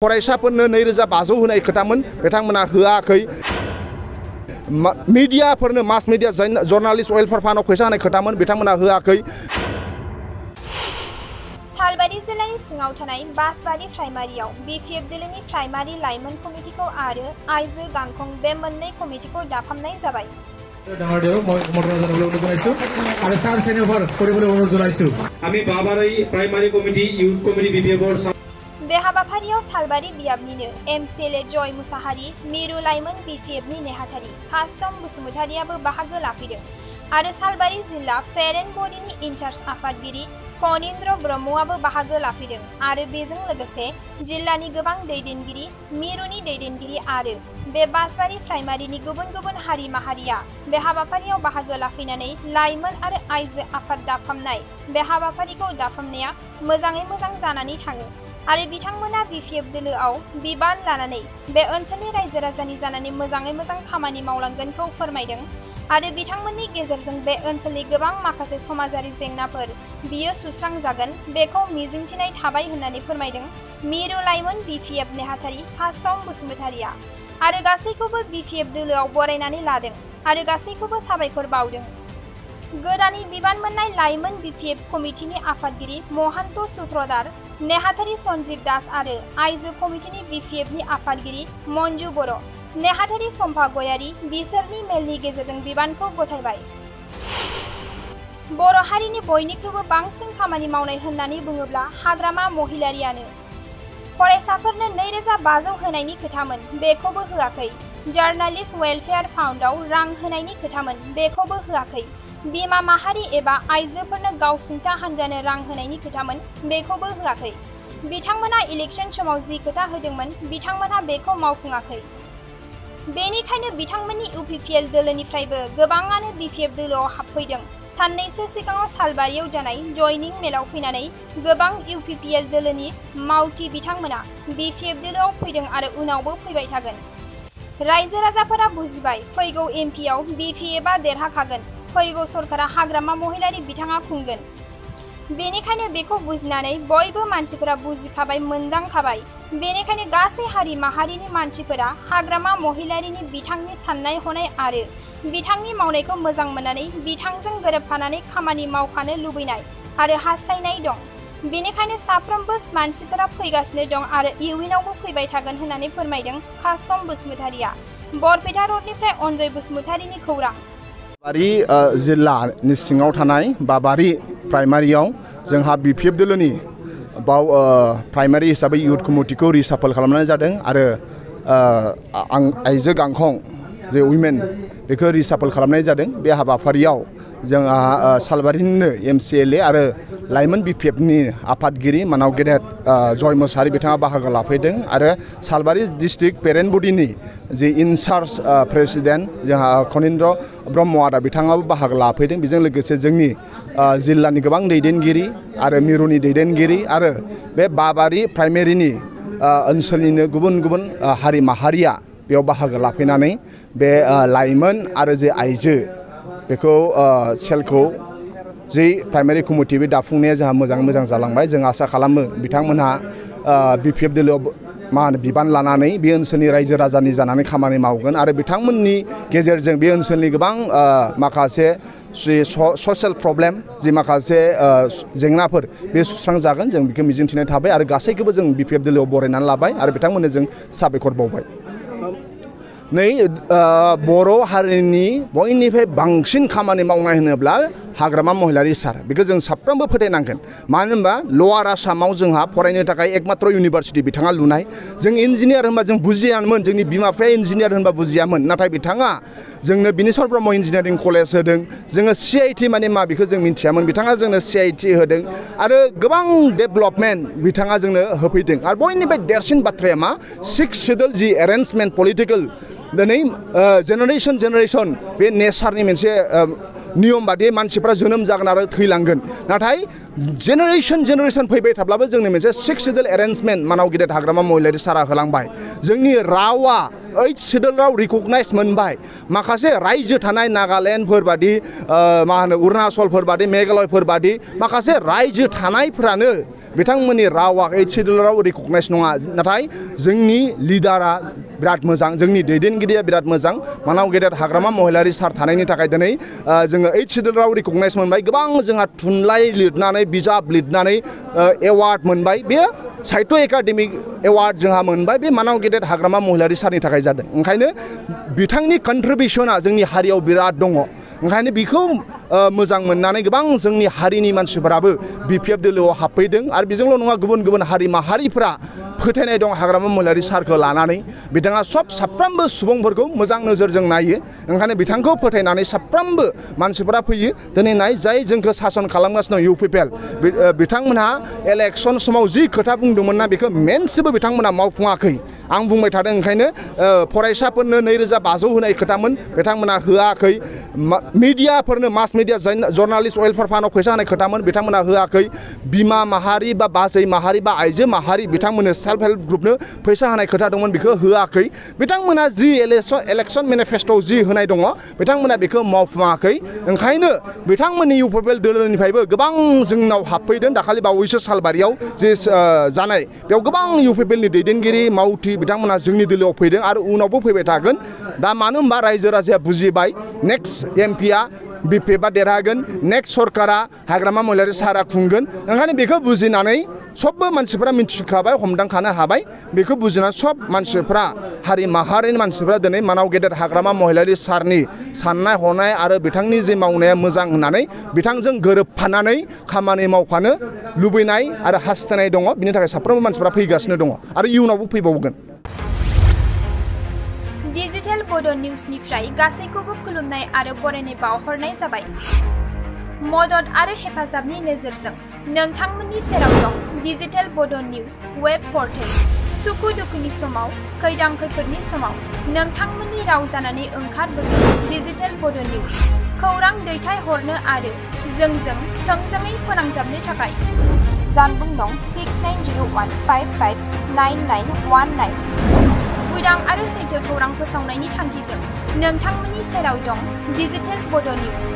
फरायसाफोरनो 2500 होनाय खोथामोन बिथांमोना होआखै मीडियाफोरनो मास मीडिया जर्नालिस्ट वेलफेयार फान्डआव फैसा होनाय खोथामोन बिथांमोना होआखै सालबारि जिल्लानि सिङाव थानाय बासबारि प्राइमारियाव बीपीएफ दोलोनि प्राइमारि लाइमोन कमिटिखौ आरो आइजो गांखं बे मोननै कमिटिखौ दाफामनाय जाबाय। আমি বাবারি প্রাইমারি কমিটি ইউথ কমিটি বিপিএফর बे हाबाफारियाव सालबारि बियाबनिनो एमसीएलए जय मुसाहारि मिरु लाइमोन बीपीएफनि नेहाथारि कास्टम बसुमतारियाबो बाहागो लाफैदों आरो सालबारि जिल्ला फेर एन्ड बडिनि इनचार्ज आफादगिरि कनिन्द्र ब्रह्मआबो बाहागो लाफैदों आरो बेजों लोगोसे जिल्लानि गोबां दैदेनगिरि मिरुनि दैदेनगिरि आरो बे बासबारि प्राइमारिनि गुबुन गुबुन हारि माहारिया बे हाबाफारियाव बाहागो लाफैनानै लाइमोन आरो आइजो आफाद दाफामनाय बे हाबाफारिखौ दाफामनाया मोजाङै मोजां जानानै थाङो आरो बिथांमोना बीपीएफ दोलोआव बिबान लानानै बे ओनसोलनि रायजो राजानि जानानै मोजाङै मोजां खामानि मावलांगोनखौ फोरमायदों आरो बिथांमोननि गेजेरजों बे ओनसोलनि गोबां माखासे समाजारि जेंनाफोर बियो सुस्रांजागोन बेखौ मिजिंथिनाय थाबाय होननानै फोरमायदों मिरु लाइमोन बीपीएफ नेहाथारि कास्टम बसुमतारिया आरो गासैखौबो बीपीएफ दोलोआव बरायनानै लादों आरो गासैखौबो साबायखर बावदों। गोदानै बिबान मोननाय लाइमोन बीपीएफ कमिटिनि आफादगिरि महन्त सूत्रधार नेहाथारि सन्जीब दास आरो आइजो कमिटिनि बीपीएफनि आफादगिरि मन्जु बर' नेहाथारि सम्पा गयारी बिसोरनि मेलनि गेजेरजों बिबानखौ गथायबाय। बर' हारिनि बयनिख्रुइबो बांसिन खामानि मावनाय होननानै बुङोब्ला हाग्रामा महिलारियानो फरायसाफोरनो 2500 होनायनि खोथामोन बेखौबो होआखै जर्नालिस्ट वेलफेयार फान्डआव रां होनायनि खोथामोन बेखौबो होआखै बिमा माहारि एबा आइजोफोरनो गावसुंथा हान्जानो रां होनायनि खोथामोन बेखौबो होआखै बिथांमोना इलेक्शन समाव जि खोथा होदोंमोन बिथांमोना बेखौ मावफुङाखै बेनिखायनो बिथांमोननि यूपीपीएल दोलोनिफ्रायबो गोबाङानो बीपीएफ दोलोआव हाबफैदों साननैसो सिगाङाव सालबारियाव जानाय जयनिं मेलाव फैनानै गोबां यूपीपीएल दोलोनि मावथि बिथांमोना बीपीएफ दोलोआव फैदों आरो उनावबो फैबाय थागोन रायजो राजाफोरा बुजिबाय फैगौ एमपीआव बीपीएफआ देरहाखागोन फैगौ सरकारा हाग्रामा महिलारि बिथाङा खुंगोन बेनिखायनो बेखौ बुजिनानै बयबो मानसिफोरा बुजिखाबाय मोनदांखाबाय बेनिखायनो गासै हारि माहारिनि मानसिफोरा हाग्रामा महिलारिनि बिथांनि साननाय हनाय आरो बिथांनि मावनायखौ मोजां मोननानै बिथांजों गोरोबफानानै खामानि मावफानो लुबैनाय आरो हास्थायनाय दं बेनिखायनो साफ्रोमबो मानसिफोरा फैगासिनो दं आरो इयुनावबो फैबाय थागोन होननानै फोरमायदों कास्टम बसुमतारिया बरपेटा रोडनिफ्राय अनजय बसुमतारिनि खौरां बारि जिल्लानि सिङाव थानाय बाबारि प्राइमारियाव जोंहा बीपीएफ दोलोनि बाव प्राइमारि हिसाबै यूथ कमिटिखौ रिसाफल खालामनाय जादों आरो आइजो गांखं जे उइमेन बेखौ रिसाफल खालामनाय जादों बे हाबाफारियाव जोंहा सालबारिनिनो एमसीएलए आरो लाइमोन बीपीएफनि आफादगिरि मानाव गेदेर जय मुसाहारि बिथाङा बाहागो लाफैदों आरो सालबारि डिस्ट्रिक्ट फेर एन्ड बडिनि जे इनचार्ज प्रेसिडेन्ट जोंहा कनिन्द्र ब्रह्म आदा बिथाङाबो बाहागो लाफैदों बेजों लोगोसे जोंनि जिल्लानि गोबां दैदेनगिरि आरो मिरुनि दैदेनगिरि आरो बे बाबारि प्राइमारिनि ओनसोलनिनो गुबुन गुबुन हारि माहारिया बेयाव बाहागो लाफैनानै बे लाइमोन आरो जे आइजो बेखौ सेलखौ जि प्राइमारि कमिटि बे दाफुंनाया जोंहा मोजां जालांबाय जों आसा खालामो बिथांमोनहा बीपीएफ दोलोआव मा होनो बिबान लानानै बे ओनसोलनि रायजो राजानि जानानै खामानि मावगोन आरो बिथांमोननि गेजेरजों बे ओनसोलनि गोबां माखासे ससियेल प्रब्लेम जि माखासे जेंनाफोर बे सुस्रांजागोन जों बेखौ मिजिंथिनाय थाबाय आरो गासैखौबो जों बीपीएफ दोलोआव बरायनानै लाबाय आरो बिथांमोननो जों साबायखर बावबाय। नै बर' हारिनि बयनिफ्राय बांसिन खामानि मावनाय होनोब्ला हाग्रामा महिलारि सार बेखौ जों साफ्रोमबो फोथायनांगोन मानो होनबा लवार आसामाव जोंहा फरायनो थाखाय एकमात्र इउनिभारसिटि बिथाङा लुनाय जों इन्जिनियार होनबा जों बुजियामोन जोंनि बिमा बिफाया इन्जिनियार होनबा बुजियामोन नाथाय बिथाङा जोंनो बिनेश्वर ब्रह्म इन्जिनियारिं कलेज होदों जोङो CIT माने मा बेखौ जों मिथियामोन बिथाङा जोंनो CIT होदों आरो गोबां डेभेलपमेन्ट बिथाङा जोंनो होफैदों आरो बयनिफ्राय देरसिन बाथ्राया मा 6 शेड्युल जि एरेन्जमेन्ट पलिटिकेल दिनै जेनेरेशन बे नेचारनि मोनसे नियम बादि मानसिफ्रा जोनोम जागोन आरो थैलांगोन नाथाय जेनेरेशन फैबाय थाब्लाबो जोंनि मोनसे 6 शेड्युल एरेन्जमेन्ट मानाव गिदिर हाग्रामा महिलारि सारा होलांबाय जोंनि रावा 8 शेड्यूलाव रिकगनाइज मोनबाय माखासे रायजो थानाय नागालेण्डफोर बादि मा होनो अरुणाचलफोर बादि मेघालयफोर बादि माखासे रायजो थानायफ्रानो बिथांमोननि रावा 8 शेड्यूलाव रिकगनाइज नङा नाथाय जोंनि लिडारा बिराद मोजां जोंनि दैदेनगिरिया बिराद मोजां मानाव गेदेर हाग्रामा महिलारि सार थानायनि थाखाय दिनै जोङो 8 शेड्यूलाव रिकगनाइज मोनबाय गोबां जोंहा थुनलाइ लिरनानै बिजाब लिरनानै एवार्ड मोनबाय बे साहित्य एकाडेमिक एवार्ड जोंहा मोनबाय बे मानाव गेदेर हाग्रामा महिलारि सारनि थाखाय जादों ओंखायनो बिथांनि कन्ट्रिबिउसना जोंनि हारियाव बिराद दङ ओंखायनो बिखौ मोजां मोननानै गोबां जोंनि हारिनि मानसिफोराबो बिपिएफ दोलोआव हाबफैदों आरो बेजोंल' नङा गुबुन गुबुन हारि माहारिफोरा फोथायनाय दं हाग्रामा महिलारि सारखौ लानानै बिथाङा साफ्रोमबो सुबुंफोरखौ मोजां नोजोरजों नायो ओंखायनो बिथांखौ फोथायनानै साफ्रोमबो मानसिफोरा फैयो दिनै नाय जाय जोंखौ सासन खालामगासिनो इउपिपिएल बिथांमोनहा इलेक्सन समाव जि खोथा बुंदोंमोन ना बेखौ मोनसेबो बिथांमोना मावफुङाखै आं बुंबाय थादों ओंखायनो फरायसाफोरनो 2500 होनाय खोथामोन बिथांमोना होआखै मिडियाफोरनो मास मिडिया जर्नालिस्ट वेलफेयार फान्डआव फैसा होनाय खोथामोन बिथांमोना होआखै बिमा माहारि बा बाजै माहारि बा आइजो माहारि बिथांमोननो सेल्फ हेल्प ग्रुपनो फैसा होनाय खोथा दंमोन बेखौ होआखै बिथांमोना जि इलेक्सन मेनिफेस्ट'आव जि होनाय दङ बिथांमोना बेखौ मावफुङाखै ओंखायनो बिथांमोननि इउपिपिएल दोलोनिफ्रायबो गोबां जोंनाव हाबफैदों दाखालि बावैसो सालबारियाव जे जानाय बेयाव गोबां इउपिपिएलनि दैदेनगिरि मावथि बिथांमोना जोंनि दोलोआव फैदों आरो उनावबो फैबाय थागोन दा मानो होनबा रायजो राजाया बुजिबाय नेक्स्ट एमपिआ बिपिएफआ देरहागोन नेक्स्ट सरकारा हाग्रामा महिलारि सारा खुंगोन ओंखायनो बेखौ बुजिनानै सबबो मानसिफोरा मिथिखाबाय हमदांखानो हाबाय बेखौ बुजिनानै सब मानसिफोरा हारि माहारिनि मानसिफोरा दिनै मानाव गेदेर हाग्रामा महिलारि सारनि साननाय हनाय आरो बिथांनि जे मावनाया मोजां होननानै बिथांजों गोरोबफानानै खामानि मावफानो लुबैनाय आरो हास्थायनाय दङ बिनि थाखाय साफ्रोमबो मानसिफोरा फैगासिनो दङ आरो इयुनावबो फैबावगोन डिजिटेल बड' निउसनिफ्राय गासैखौबो खुलुमनाय आरो बरायनाय बावहरनाय जाबाय मदद आरो हेफाजाबनि नोजोरजों नोंथांमोननि सेराव दं डिजिटेल बड' निउस वेब पर्टेल सुखु दुखुनि समाव खैदां खैफोदनि समाव नोंथांमोननि राव जानानै ओंखारबोगोन डिजिटेल बड' निउस खौरां दैथायहरनो आरो जोंजों थोंजोङै फोनांजाबनो थाखाय जानबुं नं 6901559919 उदां आरो सैथो खौरां फोसावनायनि थांखिजों नोंथांमोननि सेराव दं डिजिटेल बड' निउस।